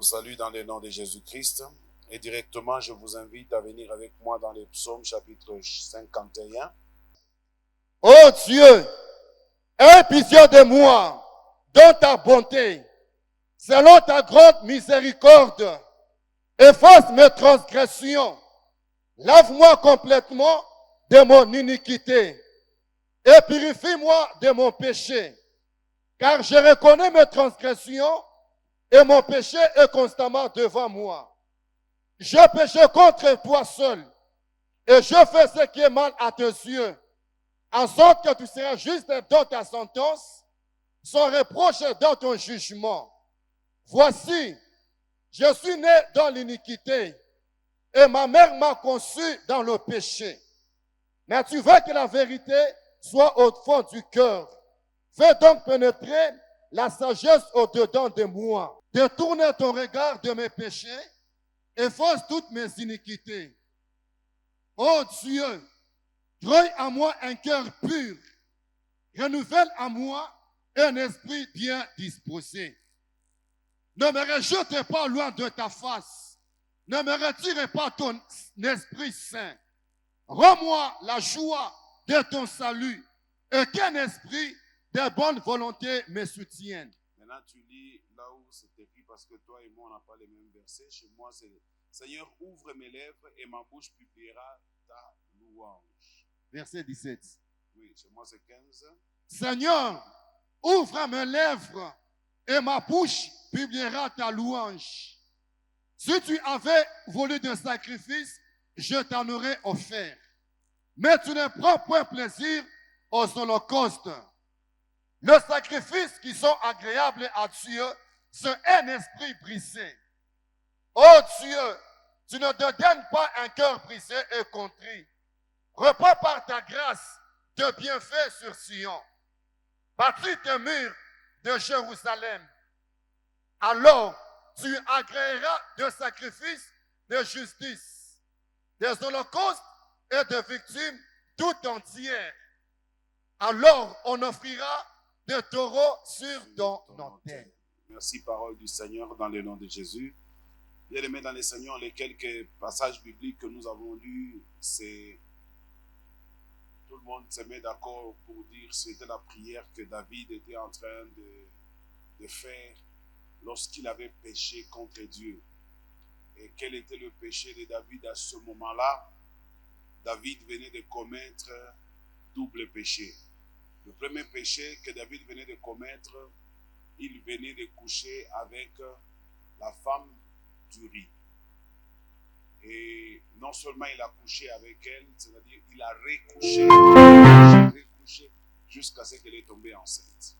salue dans le nom de Jésus-Christ et directement je vous invite à venir avec moi dans les psaumes chapitre 51. Ô Dieu, aie pitié de moi dans ta bonté, selon ta grande miséricorde. Efface mes transgressions, lave-moi complètement de mon iniquité et purifie-moi de mon péché, car je reconnais mes transgressions et mon péché est constamment devant moi. Je péché contre toi seul et je fais ce qui est mal à tes yeux, en sorte que tu seras juste dans ta sentence, sans reproche dans ton jugement. Voici, je suis né dans l'iniquité et ma mère m'a conçu dans le péché. Mais tu veux que la vérité soit au fond du cœur. Fais donc pénétrer la sagesse au-dedans de moi. Détourne ton regard de mes péchés, efface toutes mes iniquités. Ô Dieu, crée en moi un cœur pur, renouvelle en moi un esprit bien disposé. Ne me rejette pas loin de ta face, ne me retire pas ton esprit saint. Rends-moi la joie de ton salut et qu'un esprit de bonne volonté me soutienne. Maintenant tu lis là où c'est écrit parce que toi et moi on n'a pas les mêmes versets. Chez moi c'est Seigneur ouvre mes lèvres et ma bouche publiera ta louange. Verset 17. Oui, chez moi c'est 15. Seigneur, ouvre mes lèvres et ma bouche publiera ta louange. Si tu avais voulu un sacrifice, je t'en aurais offert. Mais tu ne prends point plaisir aux holocaustes. Les sacrifices qui sont agréables à Dieu, c'est un esprit brisé. Oh Dieu, tu ne te donnes pas un cœur brisé et contrit. Reprends par ta grâce de bienfaits sur Sion. Bâtis tes murs de Jérusalem. Alors, tu agréeras de sacrifices de justice, des holocaustes et de victimes tout entières. Alors, on offrira des taureaux sur ton autel. Merci, parole du Seigneur, dans le nom de Jésus. Bien-aimés dans le Seigneur, les quelques passages bibliques que nous avons lus, c'est tout le monde se met d'accord pour dire que c'était la prière que David était en train de faire lorsqu'il avait péché contre Dieu. Et quel était le péché de David à ce moment-là? David venait de commettre double péché. Le premier péché que David venait de commettre, il venait de coucher avec la femme d'Uri. Et non seulement il a couché avec elle, c'est-à-dire il a recouché jusqu'à ce qu'elle est tombée enceinte.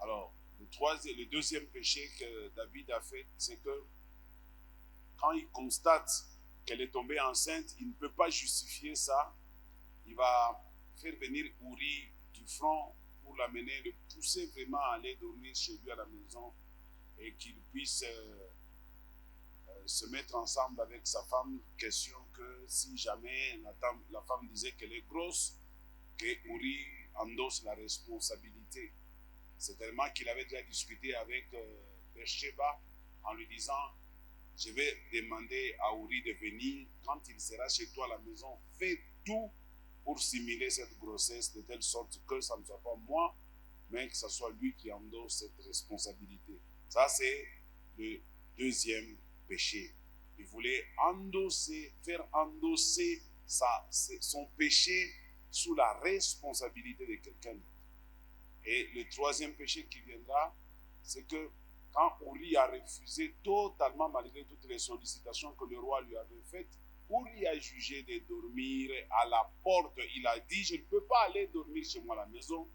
Alors, le deuxième péché que David a fait, c'est que quand il constate qu'elle est tombée enceinte, il ne peut pas justifier ça. Il va faire venir Uri du front pour l'amener, le pousser vraiment à aller dormir chez lui à la maison et qu'il puisse se mettre ensemble avec sa femme. Question que si jamais la femme disait qu'elle est grosse, que Uri endosse la responsabilité. C'est tellement qu'il avait déjà discuté avec Bathsheba en lui disant: je vais demander à Uri de venir quand il sera chez toi à la maison. Fais tout pour simuler cette grossesse de telle sorte que ça ne soit pas moi, mais que ce soit lui qui endosse cette responsabilité. Ça, c'est le deuxième péché. Il voulait faire endosser son péché sous la responsabilité de quelqu'un d'autre. Et le troisième péché qui viendra, c'est que quand Uri a refusé totalement, malgré toutes les sollicitations que le roi lui avait faites, Uri a jugé de dormir à la porte. Il a dit: je ne peux pas aller dormir chez moi à la maison,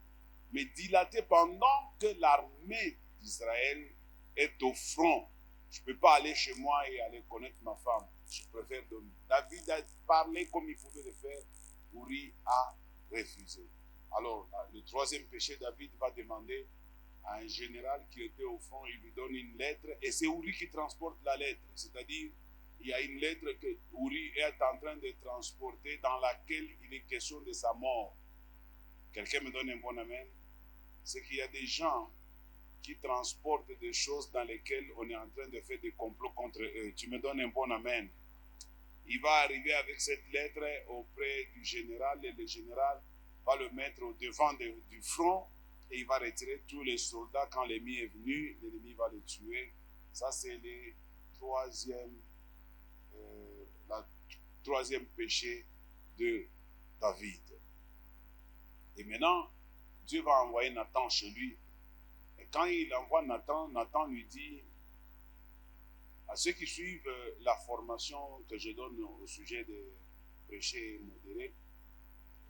mais dilater pendant que l'armée d'Israël est au front. Je ne peux pas aller chez moi et aller connaître ma femme. Je préfère dormir. David a parlé comme il pouvait le faire. Uri a refusé. Alors, le troisième péché, David va demander à un général qui était au front, il lui donne une lettre et c'est Uri qui transporte la lettre. C'est-à-dire, il y a une lettre que Uri est en train de transporter dans laquelle il est question de sa mort. Quelqu'un me donne un bon amen? C'est qu'il y a des gens qui transportent des choses dans lesquelles on est en train de faire des complots contre eux. Tu me donnes un bon amen. Il va arriver avec cette lettre auprès du général et le général va le mettre au devant du front et il va retirer tous les soldats. Quand l'ennemi est venu, l'ennemi va les tuer. Ça, c'est le troisième péché de David. Et maintenant, Dieu va envoyer Nathan chez lui. Et quand il envoie Nathan, Nathan lui dit à ceux qui suivent la formation que je donne au sujet des péchés modérés,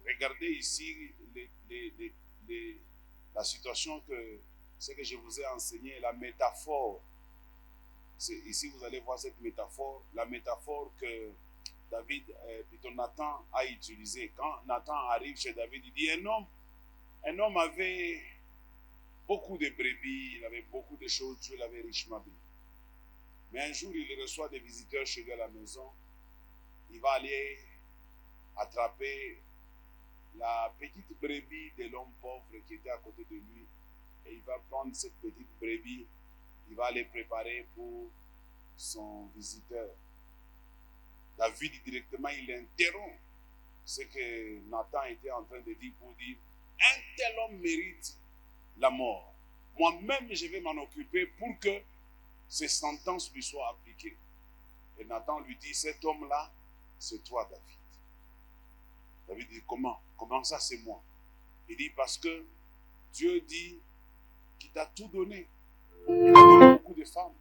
regardez ici la situation ce que je vous ai enseigné, la métaphore. Ici, vous allez voir cette métaphore, la métaphore que plutôt Nathan a utilisée. Quand Nathan arrive chez David, il dit un homme avait beaucoup de brebis, il avait beaucoup de choses, Dieu l'avait richement béni. Mais un jour, il reçoit des visiteurs chez lui à la maison. Il va aller attraper la petite brebis de l'homme pauvre qui était à côté de lui. Et il va prendre cette petite brebis, il va aller préparer pour son visiteur. David, directement, il interrompt ce que Nathan était en train de dire pour dire un tel homme mérite la mort. Moi-même, je vais m'en occuper pour que ces sentences lui soient appliquées. Et Nathan lui dit, cet homme-là, c'est toi, David. David dit, comment? Comment ça, c'est moi? Il dit, parce que Dieu dit qu'il t'a tout donné. Il t'a donné beaucoup de femmes.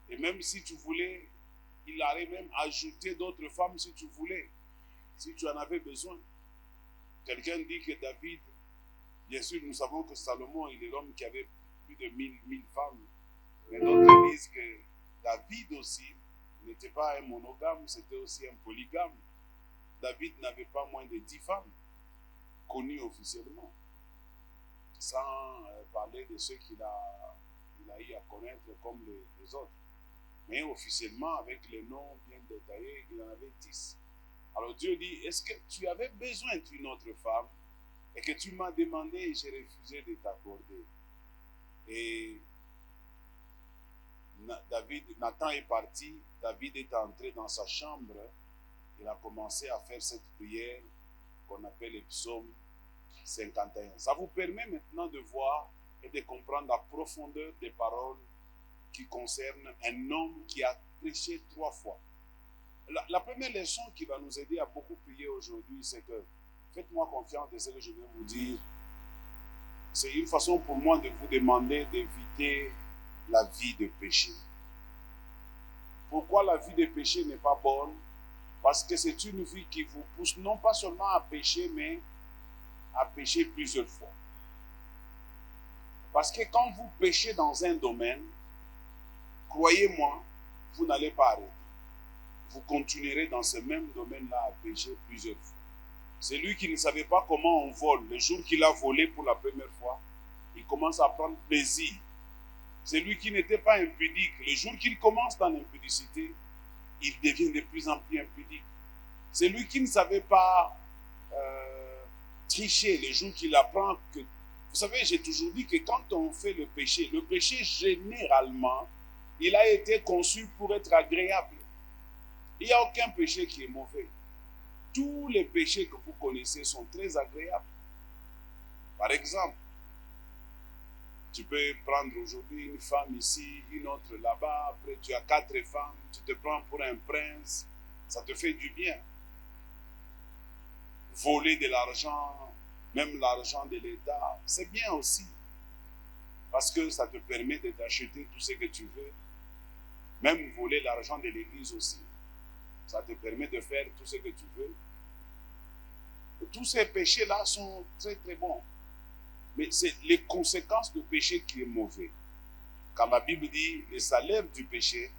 Et même si tu voulais, il allait même ajouter d'autres femmes si tu voulais, si tu en avais besoin. Quelqu'un dit que David, bien sûr, nous savons que Salomon, il est l'homme qui avait plus de 1000 femmes. Mais d'autres disent que David aussi n'était pas un monogame, c'était aussi un polygame. David n'avait pas moins de 10 femmes connues officiellement, sans parler de ceux qu'il a eu à connaître comme les autres. Mais officiellement, avec les noms bien détaillés, il en avait 10. Alors Dieu dit, est-ce que tu avais besoin d'une autre femme et que tu m'as demandé et j'ai refusé de t'accorder? Et Nathan est parti, David est entré dans sa chambre, il a commencé à faire cette prière qu'on appelle le psaume 51. Ça vous permet maintenant de voir et de comprendre la profondeur des paroles qui concernent un homme qui a péché 3 fois. La première leçon qui va nous aider à beaucoup prier aujourd'hui, c'est que faites-moi confiance de ce que je vais vous dire. C'est une façon pour moi de vous demander d'éviter la vie de péché. Pourquoi la vie de péché n'est pas bonne? Parce que c'est une vie qui vous pousse non pas seulement à pécher, mais à pécher plusieurs fois. Parce que quand vous péchez dans un domaine, croyez-moi, vous n'allez pas arrêter. Vous continuerez dans ce même domaine-là à pécher plusieurs fois. C'est lui qui ne savait pas comment on vole. Le jour qu'il a volé pour la première fois, il commence à prendre plaisir. C'est lui qui n'était pas impudique. Le jour qu'il commence dans l'impudicité, il devient de plus en plus impudique. C'est lui qui ne savait pas tricher. Le jour qu'il apprend que... Vous savez, j'ai toujours dit que quand on fait le péché généralement, il a été conçu pour être agréable. Il n'y a aucun péché qui est mauvais. Tous les péchés que vous connaissez sont très agréables. Par exemple, tu peux prendre aujourd'hui une femme ici, une autre là-bas, après tu as 4 femmes, tu te prends pour un prince, ça te fait du bien. Voler de l'argent, même l'argent de l'État, c'est bien aussi. Parce que ça te permet de t'acheter tout ce que tu veux. Même voler l'argent de l'église aussi. Ça te permet de faire tout ce que tu veux. Et tous ces péchés-là sont très très bons. Mais c'est les conséquences du péché qui est mauvais. Quand la Bible dit le salaire du péché,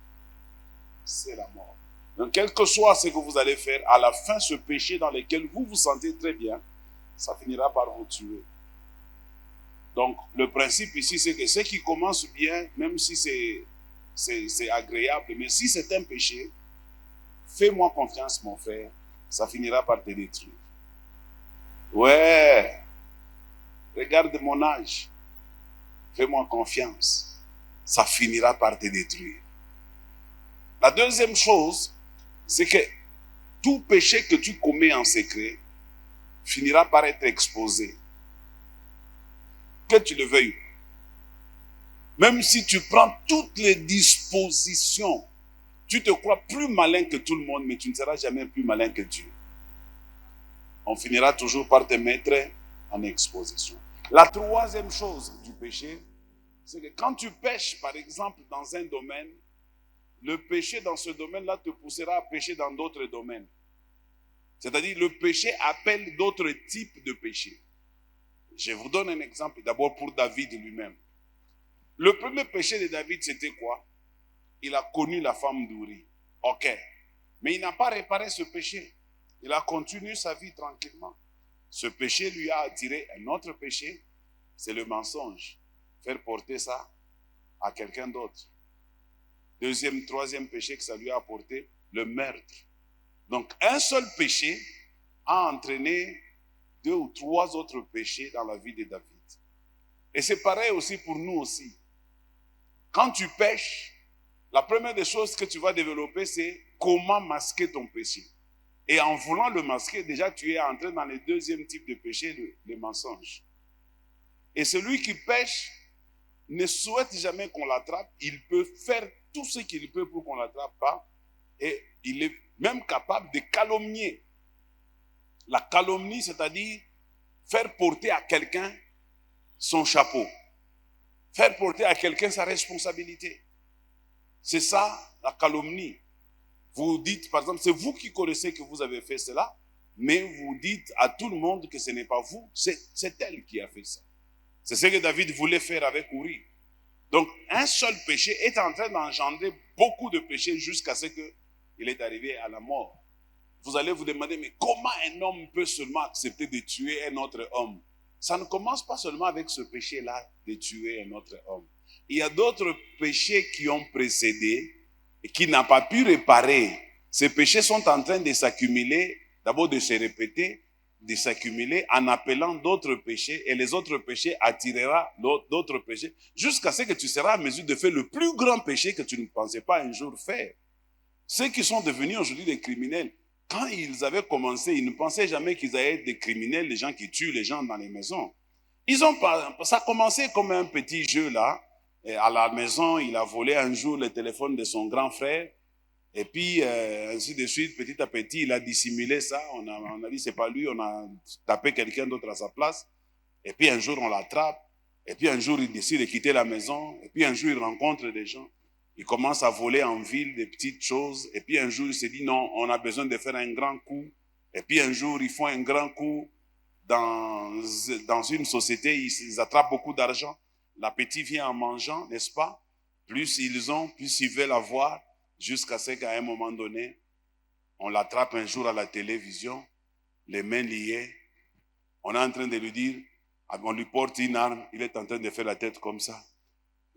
c'est la mort. Donc quel que soit ce que vous allez faire, à la fin, ce péché dans lequel vous vous sentez très bien, ça finira par vous tuer. Donc le principe ici, c'est que ce qui commence bien, même si c'est agréable, mais si c'est un péché, fais-moi confiance, mon frère, ça finira par te détruire. Ouais, regarde mon âge. fais-moi confiance, ça finira par te détruire. La deuxième chose, c'est que tout péché que tu commets en secret finira par être exposé. Que tu le veuilles. Même si tu prends toutes les dispositions, tu te crois plus malin que tout le monde, mais tu ne seras jamais plus malin que Dieu. On finira toujours par te mettre en exposition. La troisième chose du péché, c'est que quand tu pêches, par exemple, dans un domaine, le péché dans ce domaine-là te poussera à pécher dans d'autres domaines. C'est-à-dire, le péché appelle d'autres types de péchés. Je vous donne un exemple, d'abord pour David lui-même. Le premier péché de David, c'était quoi? Il a connu la femme d'Uri. Ok. Mais il n'a pas réparé ce péché. Il a continué sa vie tranquillement. Ce péché lui a attiré un autre péché, c'est le mensonge. Faire porter ça à quelqu'un d'autre. Deuxième, troisième péché que ça lui a apporté, le meurtre. Donc, un seul péché a entraîné 2 ou 3 autres péchés dans la vie de David. Et c'est pareil aussi pour nous aussi. Quand tu pêches, la première des choses que tu vas développer, c'est comment masquer ton péché. Et en voulant le masquer, déjà tu es entré dans le deuxième type de péché, le mensonge. Et celui qui pêche ne souhaite jamais qu'on l'attrape. Il peut faire tout ce qu'il peut pour qu'on ne l'attrape pas. Et il est même capable de calomnier. La calomnie, c'est-à-dire faire porter à quelqu'un son chapeau. Faire porter à quelqu'un sa responsabilité. C'est ça, la calomnie. Vous dites, par exemple, c'est vous qui connaissez que vous avez fait cela, mais vous dites à tout le monde que ce n'est pas vous, c'est elle qui a fait ça. C'est ce que David voulait faire avec Uri. Donc, un seul péché est en train d'engendrer beaucoup de péchés jusqu'à ce qu'il est arrivé à la mort. Vous allez vous demander, mais comment un homme peut seulement accepter de tuer un autre homme? Ça ne commence pas seulement avec ce péché-là de tuer un autre homme. Il y a d'autres péchés qui ont précédé et qui n'ont pas pu réparer. Ces péchés sont en train de s'accumuler, d'abord de se répéter, de s'accumuler en appelant d'autres péchés, et les autres péchés attirera d'autres péchés jusqu'à ce que tu seras à mesure de faire le plus grand péché que tu ne pensais pas un jour faire. Ceux qui sont devenus aujourd'hui des criminels, quand ils avaient commencé, ils ne pensaient jamais qu'ils allaient être des criminels, les gens qui tuent les gens dans les maisons. Ça a commencé comme un petit jeu là. Et à la maison, il a volé un jour le téléphone de son grand frère. Et puis, ainsi de suite, petit à petit, il a dissimulé ça. On a dit, c'est pas lui, on a tapé quelqu'un d'autre à sa place. Et puis, un jour, on l'attrape. Et puis, un jour, il décide de quitter la maison. Et puis, un jour, il rencontre des gens. Il commence à voler en ville des petites choses. Et puis, un jour, il se dit, non, on a besoin de faire un grand coup. Et puis, un jour, ils font un grand coup dans une société. Ils attrapent beaucoup d'argent. L'appétit vient en mangeant, n'est-ce pas? Plus ils ont, plus ils veulent avoir. Jusqu'à ce qu'à un moment donné, on l'attrape un jour à la télévision, les mains liées. On est en train de lui dire, on lui porte une arme, il est en train de faire la tête comme ça.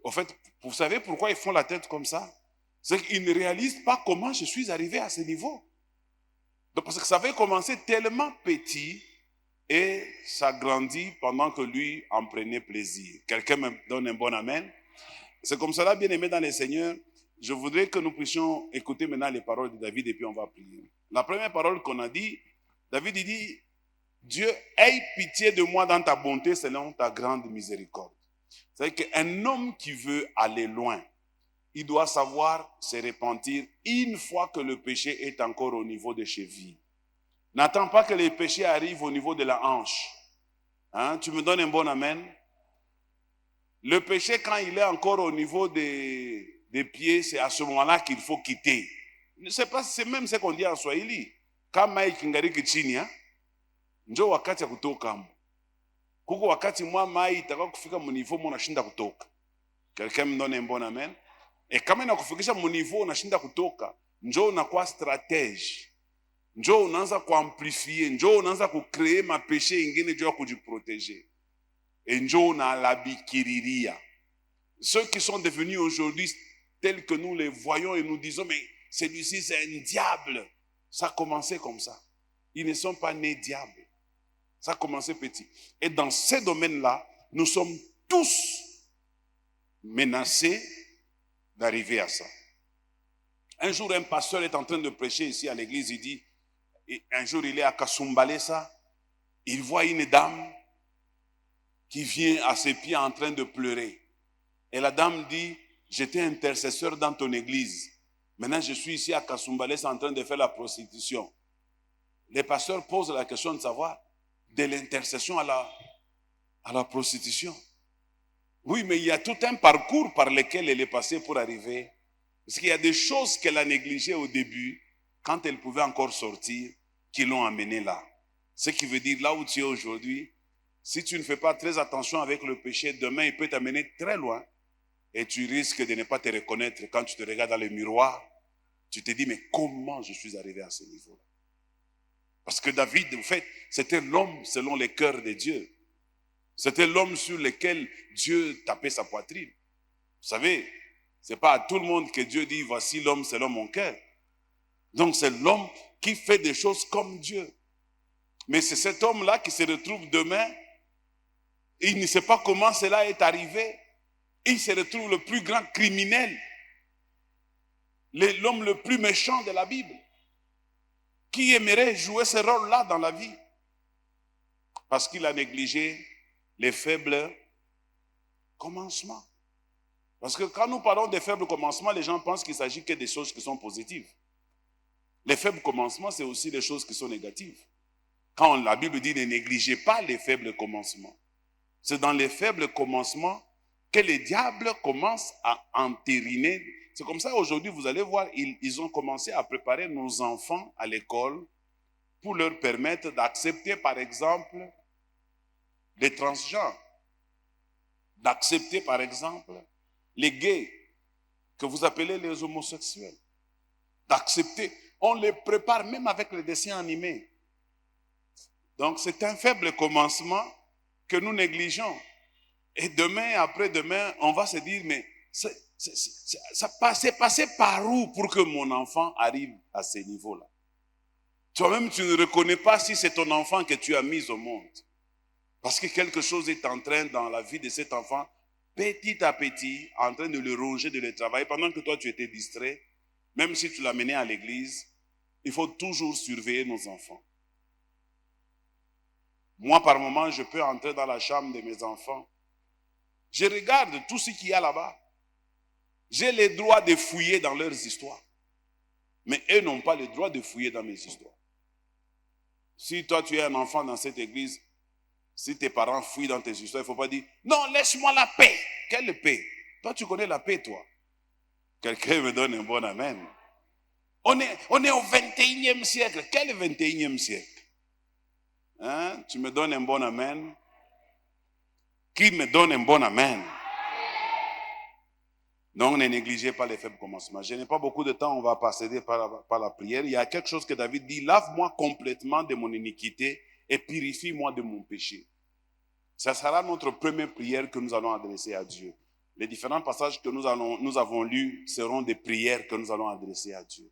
Au fait, vous savez pourquoi ils font la tête comme ça? C'est qu'ils ne réalisent pas comment je suis arrivé à ce niveau. Donc, parce que ça avait commencé tellement petit et ça grandit pendant que lui en prenait plaisir. Quelqu'un me donne un bon amen? C'est comme cela, bien aimé dans les Seigneurs. Je voudrais que nous puissions écouter maintenant les paroles de David et puis on va prier. La première parole qu'on a dit, David il dit, Dieu, aie pitié de moi dans ta bonté selon ta grande miséricorde. C'est-à-dire qu'un homme qui veut aller loin, il doit savoir se repentir une fois que le péché est encore au niveau des chevilles. N'attends pas que les péchés arrivent au niveau de la hanche. Hein? Tu me donnes un bon amen? Le péché, quand il est encore au niveau des pieds, c'est à ce moment-là qu'il faut quitter. C'est même ce qu'on dit en Swahili. Kama ikingariki chini, njo wakati ya kutoka hapo. Kuko wakati mwa mai itaka kufika mu niveau unashinda kutoka. Quelqu'un me donne un bon amen? Et kama inakufikisha mu niveau unashinda kutoka, njo unakuwa stratège. Njo unaanza kuamplifier, njo unaanza kucreer mapéché ingine juu ya kujiprotéger. Et njo unalabikiriria. Ceux qui sont devenus aujourd'hui tels que nous les voyons et nous disons, mais celui-ci c'est un diable. Ça a commencé comme ça. Ils ne sont pas nés diables. Ça a commencé petit. Et dans ces domaines-là, nous sommes tous menacé d'arriver à ça. Un jour, un pasteur est en train de prêcher ici à l'église, il dit, un jour il est à Kasumbalesa, il voit une dame qui vient à ses pieds en train de pleurer. Et la dame dit, j'étais intercesseur dans ton église. Maintenant, je suis ici à Kasumbalesa en train de faire la prostitution. Les pasteurs posent la question de savoir de l'intercession à la prostitution. Oui, mais il y a tout un parcours par lequel elle est passée pour arriver. Parce qu'il y a des choses qu'elle a négligées au début, quand elle pouvait encore sortir, qui l'ont amenée là. Ce qui veut dire, là où tu es aujourd'hui, si tu ne fais pas très attention avec le péché, demain il peut t'amener très loin et tu risques de ne pas te reconnaître. Quand tu te regardes dans le miroir, tu te dis, mais comment je suis arrivé à ce niveau-là? Parce que David, en fait, c'était l'homme selon le cœur de Dieu. C'était l'homme sur lequel Dieu tapait sa poitrine. Vous savez, ce n'est pas à tout le monde que Dieu dit, voici l'homme selon mon cœur. Donc c'est l'homme qui fait des choses comme Dieu. Mais c'est cet homme-là qui se retrouve demain, il ne sait pas comment cela est arrivé. Il se retrouve le plus grand criminel, l'homme le plus méchant de la Bible. Qui aimerait jouer ce rôle-là dans la vie? Parce qu'il a négligé les faibles commencements. Parce que quand nous parlons des faibles commencements, les gens pensent qu'il s'agit que des choses qui sont positives. Les faibles commencements, c'est aussi des choses qui sont négatives. Quand la Bible dit ne négligez pas les faibles commencements, c'est dans les faibles commencements que les diables commencent à entériner. C'est comme ça aujourd'hui, vous allez voir, ils ont commencé à préparer nos enfants à l'école pour leur permettre d'accepter, par exemple, les transgenres, d'accepter, par exemple, les gays, que vous appelez les homosexuels, d'accepter. On les prépare même avec les dessins animés. Donc c'est un faible commencement que nous négligeons. Et demain, après-demain, on va se dire, mais c'est passé par où pour que mon enfant arrive à ce niveau-là? Toi-même, tu ne reconnais pas si c'est ton enfant que tu as mis au monde. Parce que quelque chose est en train, dans la vie de cet enfant, petit à petit, en train de le ronger, de le travailler. Pendant que toi, tu étais distrait, même si tu l'as mené à l'église, il faut toujours surveiller nos enfants. Moi, par moment, je peux entrer dans la chambre de mes enfants. Je regarde tout ce qu'il y a là-bas. J'ai le droit de fouiller dans leurs histoires. Mais eux n'ont pas le droit de fouiller dans mes histoires. Si toi, tu es un enfant dans cette église, si tes parents fouillent dans tes histoires, il ne faut pas dire, non, laisse-moi la paix. Quelle paix? Toi, tu connais la paix, toi. Quelqu'un me donne un bon amen. On est au 21e siècle. Quel 21e siècle? Hein? Tu me donnes un bon amen? Qui me donne un bon amen? Donc, ne négligez pas les faibles commencements. Je n'ai pas beaucoup de temps, on va passer par la prière. Il y a quelque chose que David dit, lave-moi complètement de mon iniquité et purifie-moi de mon péché. Ça sera notre première prière que nous allons adresser à Dieu. Les différents passages que nous avons lus seront des prières que nous allons adresser à Dieu.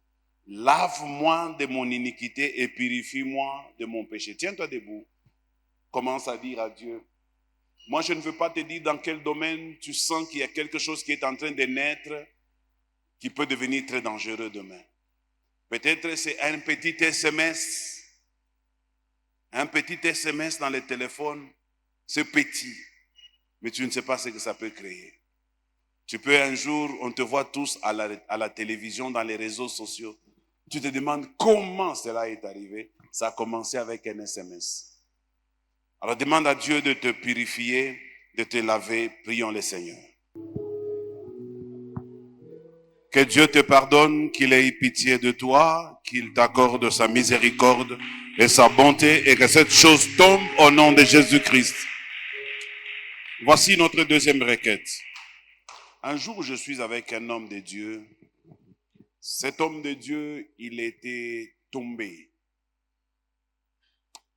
Lave-moi de mon iniquité et purifie-moi de mon péché. Tiens-toi debout. Commence à dire à Dieu. Moi, je ne veux pas te dire dans quel domaine tu sens qu'il y a quelque chose qui est en train de naître, qui peut devenir très dangereux demain. Peut-être c'est un petit SMS. Un petit SMS dans le téléphone, c'est petit. Mais tu ne sais pas ce que ça peut créer. Tu peux un jour, on te voit tous à la télévision, dans les réseaux sociaux. Tu te demandes comment cela est arrivé. Ça a commencé avec un SMS. Alors demande à Dieu de te purifier, de te laver. Prions le Seigneur. Que Dieu te pardonne, qu'il ait pitié de toi, qu'il t'accorde sa miséricorde et sa bonté et que cette chose tombe au nom de Jésus-Christ. Voici notre deuxième requête. Un jour, je suis avec un homme de Dieu. Cet homme de Dieu, il était tombé.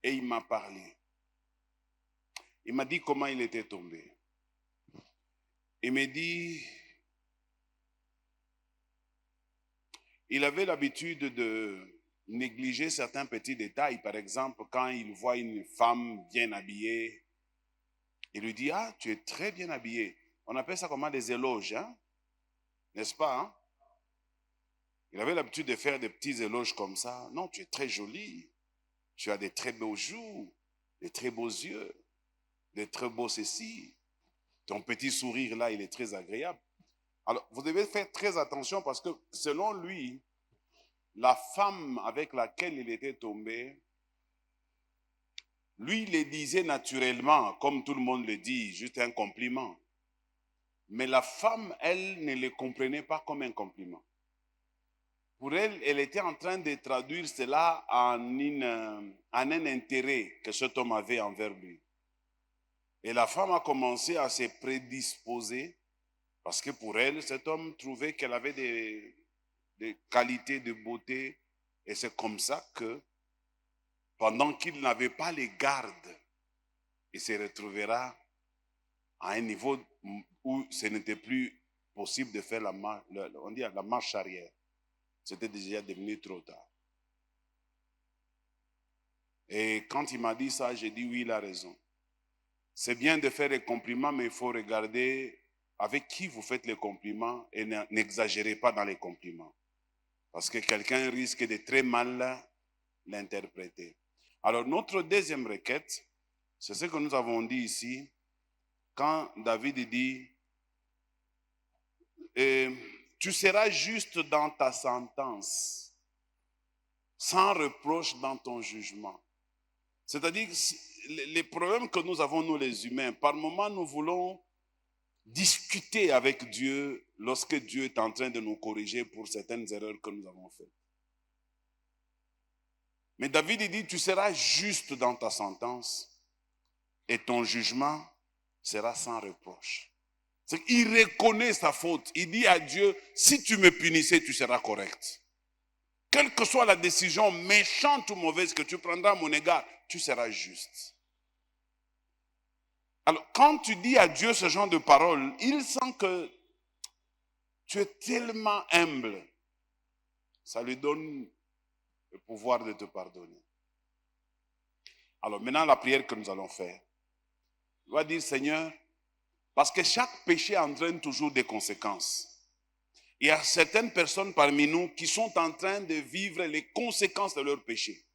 Et il m'a parlé. Il m'a dit comment il était tombé. Il m'a dit, il avait l'habitude de négliger certains petits détails. Par exemple, quand il voit une femme bien habillée, il lui dit, ah, tu es très bien habillée. On appelle ça comment des éloges, hein? N'est-ce pas? Hein? Il avait l'habitude de faire des petits éloges comme ça. Non, tu es très jolie. Tu as des très beaux joues, des très beaux yeux, des très beaux ceci. Ton petit sourire là, il est très agréable. Alors, vous devez faire très attention parce que selon lui, la femme avec laquelle il était tombé, lui, il le disait naturellement, comme tout le monde le dit, juste un compliment. Mais la femme, elle, ne le comprenait pas comme un compliment. Pour elle, elle était en train de traduire cela en un intérêt que cet homme avait envers lui. Et la femme a commencé à se prédisposer parce que pour elle, cet homme trouvait qu'elle avait des qualités de beauté. Et c'est comme ça que, pendant qu'il n'avait pas les gardes, il se retrouvera à un niveau où ce n'était plus possible de faire la marche arrière. C'était déjà devenu trop tard. Et quand il m'a dit ça, j'ai dit oui, il a raison. C'est bien de faire des compliments, mais il faut regarder avec qui vous faites les compliments et n'exagérez pas dans les compliments. Parce que quelqu'un risque de très mal l'interpréter. Alors, notre deuxième requête, c'est ce que nous avons dit ici, quand David dit, tu seras juste dans ta sentence, sans reproche dans ton jugement. C'est-à-dire, les problèmes que nous avons, nous les humains, par moments, nous voulons discuter avec Dieu lorsque Dieu est en train de nous corriger pour certaines erreurs que nous avons faites. Mais David dit, tu seras juste dans ta sentence et ton jugement sera sans reproche. Il reconnaît sa faute. Il dit à Dieu, si tu me punissais, tu seras correct. Quelle que soit la décision méchante ou mauvaise que tu prendras à mon égard, tu seras juste. Alors, quand tu dis à Dieu ce genre de paroles, il sent que tu es tellement humble. Ça lui donne le pouvoir de te pardonner. Alors, maintenant, la prière que nous allons faire. Il va dire, Seigneur, parce que chaque péché entraîne toujours des conséquences. Il y a certaines personnes parmi nous qui sont en train de vivre les conséquences de leur péché.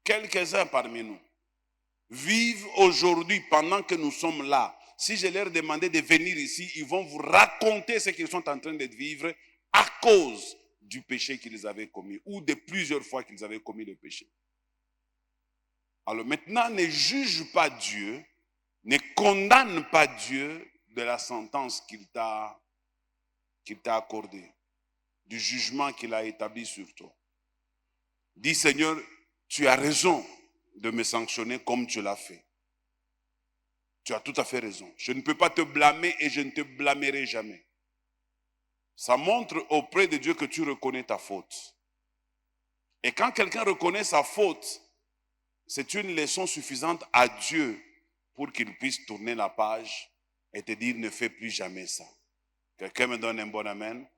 Quelques-uns parmi nous vivent aujourd'hui, pendant que nous sommes là. Si je leur demandais de venir ici, ils vont vous raconter ce qu'ils sont en train de vivre à cause du péché qu'ils avaient commis ou de plusieurs fois qu'ils avaient commis le péché. Alors maintenant, ne juge pas Dieu, ne condamne pas Dieu de la sentence qu'il t'a accordée, du jugement qu'il a établi sur toi. Dis, Seigneur, tu as raison de me sanctionner comme tu l'as fait. Tu as tout à fait raison. Je ne peux pas te blâmer et je ne te blâmerai jamais. Ça montre auprès de Dieu que tu reconnais ta faute. Et quand quelqu'un reconnaît sa faute, c'est une leçon suffisante à Dieu pour qu'il puisse tourner la page et te dire ne fais plus jamais ça. Quelqu'un me donne un bon amen?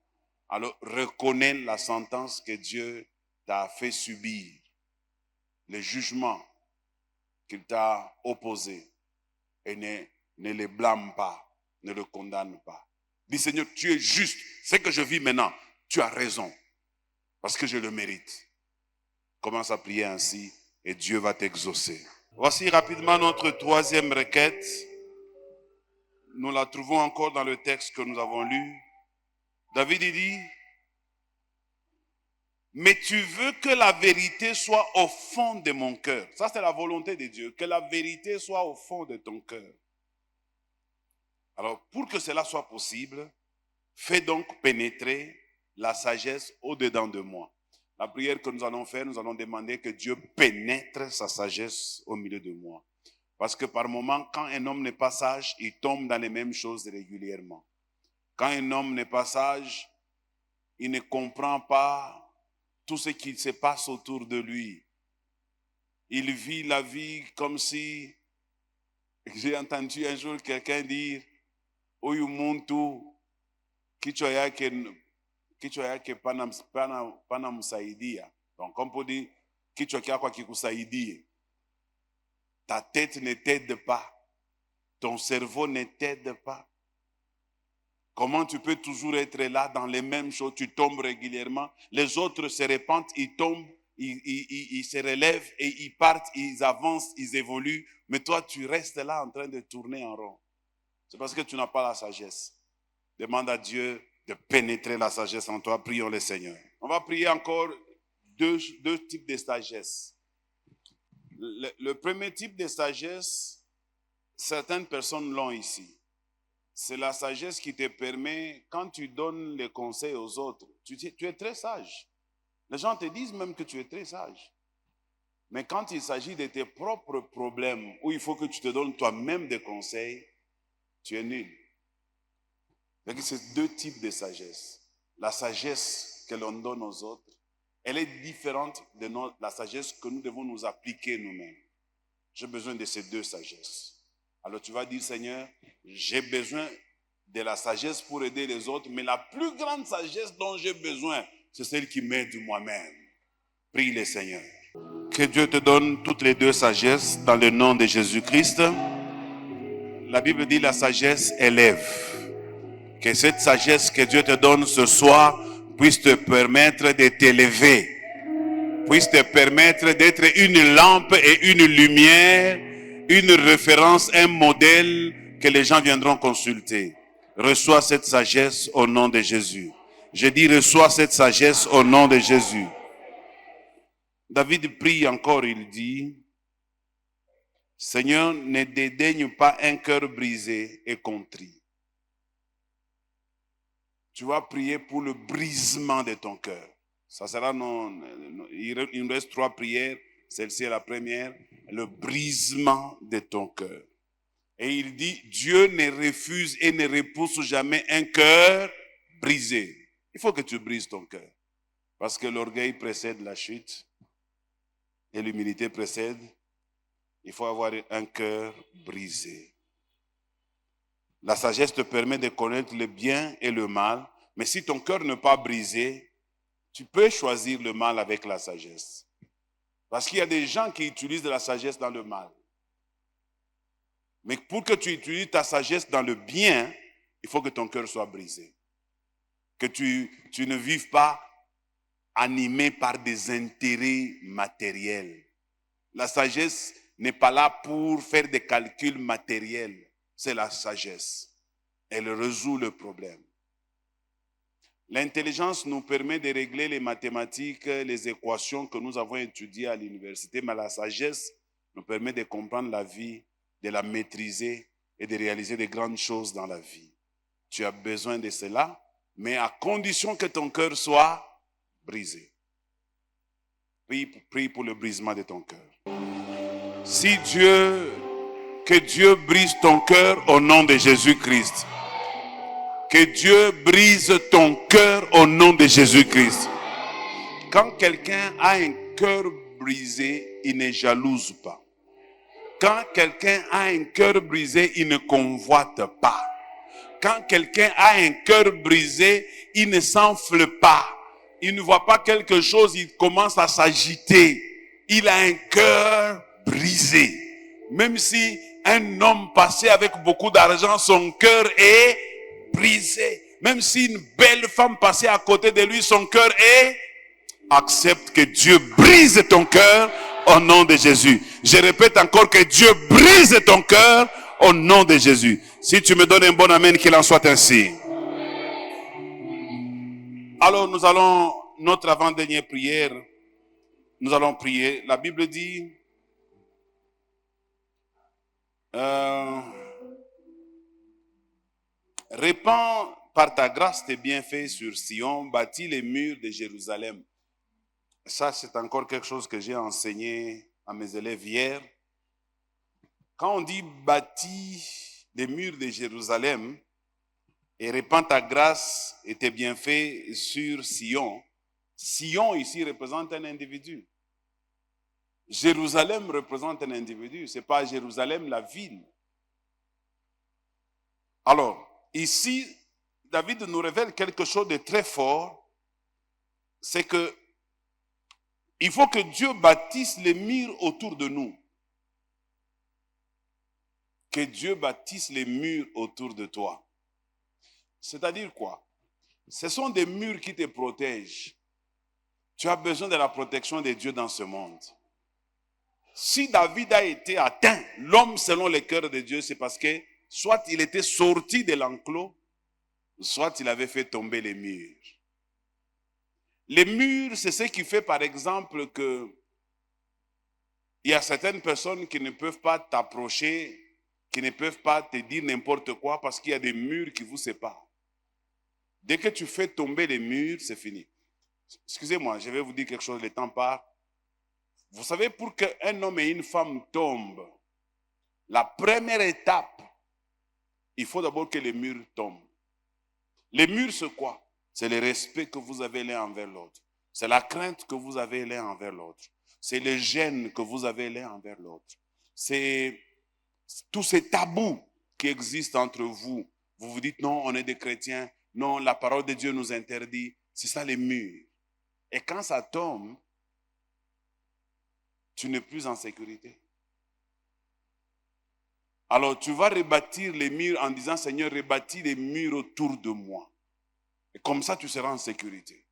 Alors reconnais la sentence que Dieu t'a fait subir, le jugement qu'il t'a opposé, et ne le blâme pas, ne le condamne pas. Dis Seigneur, tu es juste, ce que je vis maintenant, tu as raison, parce que je le mérite. Commence à prier ainsi et Dieu va t'exaucer. Voici rapidement notre troisième requête. Nous la trouvons encore dans le texte que nous avons lu. David dit, mais tu veux que la vérité soit au fond de mon cœur. Ça, c'est la volonté de Dieu, que la vérité soit au fond de ton cœur. Alors, pour que cela soit possible, fais donc pénétrer la sagesse au-dedans de moi. La prière que nous allons faire, nous allons demander que Dieu pénètre sa sagesse au milieu de moi. Parce que par moments, quand un homme n'est pas sage, il tombe dans les mêmes choses régulièrement. Quand un homme n'est pas sage, il ne comprend pas tout ce qui se passe autour de lui. Il vit la vie comme si, j'ai entendu un jour quelqu'un dire, Oyu muntu kichwa yake pana msaidia. Donc on peut dire kichwa kyako kikusaidie. Ta tête ne t'aide pas. ton cerveau ne t'aide pas? Comment tu peux toujours être là dans les mêmes choses? Tu tombes régulièrement. Les autres se répandent, ils tombent, ils se relèvent et ils partent, ils avancent, ils évoluent. Mais toi, tu restes là en train de tourner en rond. C'est parce que tu n'as pas la sagesse. Demande à Dieu de pénétrer la sagesse en toi. Prions le Seigneur. On va prier encore deux types de sagesse. Le premier type de sagesse, certaines personnes l'ont ici. C'est la sagesse qui te permet, quand tu donnes les conseils aux autres, tu es très sage. Les gens te disent même que tu es très sage. Mais quand il s'agit de tes propres problèmes, où il faut que tu te donnes toi-même des conseils, tu es nul. C'est deux types de sagesse. La sagesse que l'on donne aux autres, elle est différente de la sagesse que nous devons nous appliquer nous-mêmes. J'ai besoin de ces deux sagesses. Alors tu vas dire, Seigneur, j'ai besoin de la sagesse pour aider les autres, mais la plus grande sagesse dont j'ai besoin, c'est celle qui m'aide moi-même. Prie le Seigneur. Que Dieu te donne toutes les deux sagesses dans le nom de Jésus-Christ. La Bible dit la sagesse élève. Que cette sagesse que Dieu te donne ce soir puisse te permettre de t'élever, puisse te permettre d'être une lampe et une lumière, une référence, un modèle que les gens viendront consulter. Reçois cette sagesse au nom de Jésus. Je dis reçois cette sagesse au nom de Jésus. David prie encore, il dit, Seigneur, ne dédaigne pas un cœur brisé et contrit. Tu vas prier pour le brisement de ton cœur. Ça sera il nous reste 3 prières. Celle-ci est la première. Le brisement de ton cœur. Et il dit, Dieu ne refuse et ne repousse jamais un cœur brisé. Il faut que tu brises ton cœur. Parce que l'orgueil précède la chute. Et l'humilité précède. Il faut avoir un cœur brisé. La sagesse te permet de connaître le bien et le mal. Mais si ton cœur n'est pas brisé, tu peux choisir le mal avec la sagesse. Parce qu'il y a des gens qui utilisent de la sagesse dans le mal. Mais pour que tu utilises ta sagesse dans le bien, il faut que ton cœur soit brisé. Que tu ne vives pas animé par des intérêts matériels. La sagesse n'est pas là pour faire des calculs matériels. C'est la sagesse. Elle résout le problème. L'intelligence nous permet de régler les mathématiques, les équations que nous avons étudiées à l'université, mais la sagesse nous permet de comprendre la vie, de la maîtriser et de réaliser de grandes choses dans la vie. Tu as besoin de cela, mais à condition que ton cœur soit brisé. Prie pour le brisement de ton cœur. Que Dieu brise ton cœur au nom de Jésus-Christ. Que Dieu brise ton cœur au nom de Jésus-Christ. Quand quelqu'un a un cœur brisé, il ne jalouse pas. Quand quelqu'un a un cœur brisé, il ne convoite pas. Quand quelqu'un a un cœur brisé, il ne s'enfle pas. Il ne voit pas quelque chose, il commence à s'agiter. Il a un cœur brisé. Même si un homme passé avec beaucoup d'argent, son cœur est brisé. Même si une belle femme passée à côté de lui, son cœur est... Accepte que Dieu brise ton cœur au nom de Jésus. Je répète encore que Dieu brise ton cœur au nom de Jésus. Si tu me donnes un bon amen, qu'il en soit ainsi. Alors nous allons, notre avant-dernière prière, nous allons prier. La Bible dit... Répands par ta grâce tes bienfaits sur Sion, bâtis les murs de Jérusalem. Ça, c'est encore quelque chose que j'ai enseigné à mes élèves hier. Quand on dit bâtis les murs de Jérusalem et répands ta grâce et tes bienfaits sur Sion, Sion ici représente un individu. Jérusalem représente un individu, ce n'est pas Jérusalem la ville. Alors, ici, David nous révèle quelque chose de très fort, c'est que il faut que Dieu bâtisse les murs autour de nous. que Dieu bâtisse les murs autour de toi. C'est-à-dire quoi? Ce sont des murs qui te protègent. Tu as besoin de la protection de Dieu dans ce monde. Si David a été atteint, l'homme selon le cœur de Dieu, c'est parce que soit il était sorti de l'enclos, soit il avait fait tomber les murs. Les murs, c'est ce qui fait par exemple que il y a certaines personnes qui ne peuvent pas t'approcher, qui ne peuvent pas te dire n'importe quoi parce qu'il y a des murs qui vous séparent. Dès que tu fais tomber les murs, c'est fini. Excusez-moi, je vais vous dire quelque chose, le temps part. Vous savez, pour qu'un homme et une femme tombent, la première étape, il faut d'abord que les murs tombent. Les murs, c'est quoi? C'est le respect que vous avez l'un envers l'autre. C'est la crainte que vous avez l'un envers l'autre. C'est le gêne que vous avez l'un envers l'autre. C'est tous ces tabous qui existent entre vous. Vous vous dites non, on est des chrétiens. Non, la parole de Dieu nous interdit. C'est ça les murs. Et quand ça tombe, tu n'es plus en sécurité. Alors tu vas rebâtir les murs en disant Seigneur, rebâtis les murs autour de moi. Et comme ça, tu seras en sécurité.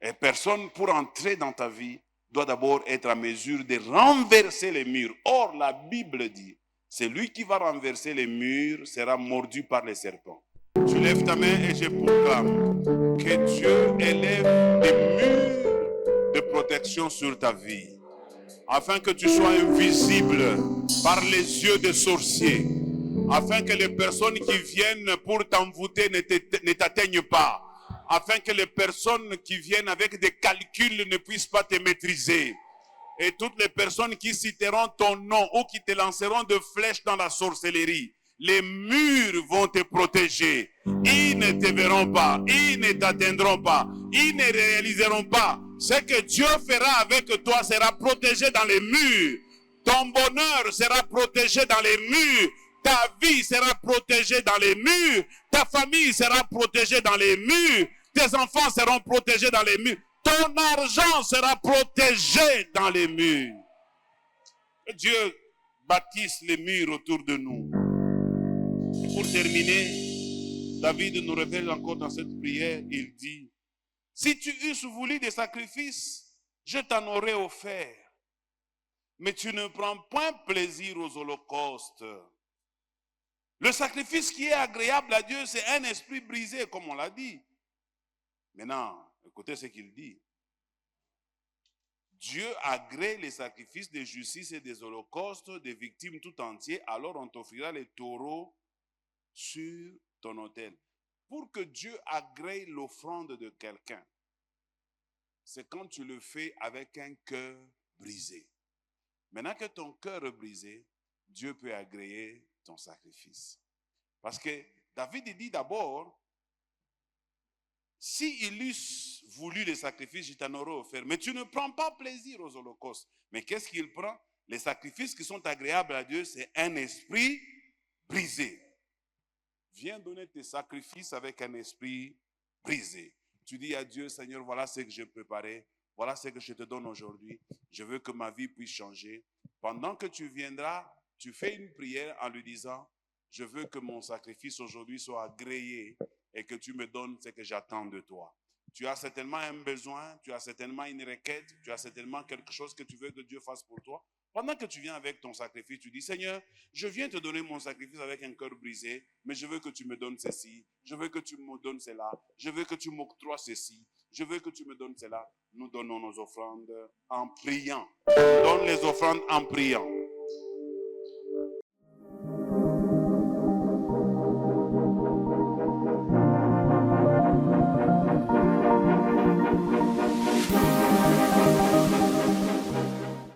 Et personne, pour entrer dans ta vie, doit d'abord être à mesure de renverser les murs. Or, la Bible dit, celui qui va renverser les murs sera mordu par les serpents. Tu lèves ta main et je proclame que Dieu élève des murs de protection sur ta vie, afin que tu sois invisible par les yeux des sorciers, afin que les personnes qui viennent pour t'envoûter ne t'atteignent pas, afin que les personnes qui viennent avec des calculs ne puissent pas te maîtriser. Et toutes les personnes qui citeront ton nom ou qui te lanceront de flèches dans la sorcellerie, les murs vont te protéger. Ils ne te verront pas, ils ne t'atteindront pas, ils ne réaliseront pas. Ce que Dieu fera avec toi sera protégé dans les murs. Ton bonheur sera protégé dans les murs. Ta vie sera protégée dans les murs. Ta famille sera protégée dans les murs. Tes enfants seront protégés dans les murs. Ton argent sera protégé dans les murs. Que Dieu bâtisse les murs autour de nous. Et pour terminer, David nous révèle encore dans cette prière, il dit, si tu eusses voulu des sacrifices, je t'en aurais offert. Mais tu ne prends point plaisir aux holocaustes. Le sacrifice qui est agréable à Dieu, c'est un esprit brisé, comme on l'a dit. Maintenant, écoutez ce qu'il dit. Dieu agrée les sacrifices de justice et des holocaustes des victimes tout entiers, alors on t'offrira les taureaux sur ton autel. Pour que Dieu agrée l'offrande de quelqu'un, c'est quand tu le fais avec un cœur brisé. Maintenant que ton cœur est brisé, Dieu peut agréer ton sacrifice. Parce que David dit d'abord, s'il eût voulu les sacrifices, je t'en aurais offert. Mais tu ne prends pas plaisir aux holocaustes. Mais qu'est-ce qu'il prend? Les sacrifices qui sont agréables à Dieu, c'est un esprit brisé. Viens donner tes sacrifices avec un esprit brisé. Tu dis à Dieu, Seigneur, voilà ce que j'ai préparé. Voilà ce que je te donne aujourd'hui. Je veux que ma vie puisse changer. Pendant que tu viendras, tu fais une prière en lui disant, je veux que mon sacrifice aujourd'hui soit agréé et que tu me donnes ce que j'attends de toi. Tu as certainement un besoin, tu as certainement une requête, tu as certainement quelque chose que tu veux que Dieu fasse pour toi. Pendant que tu viens avec ton sacrifice, tu dis, Seigneur, je viens te donner mon sacrifice avec un cœur brisé, mais je veux que tu me donnes ceci, je veux que tu me donnes cela, je veux que tu m'octroies ceci, je veux que tu me donnes cela. Nous donnons nos offrandes en priant. Donne les offrandes en priant.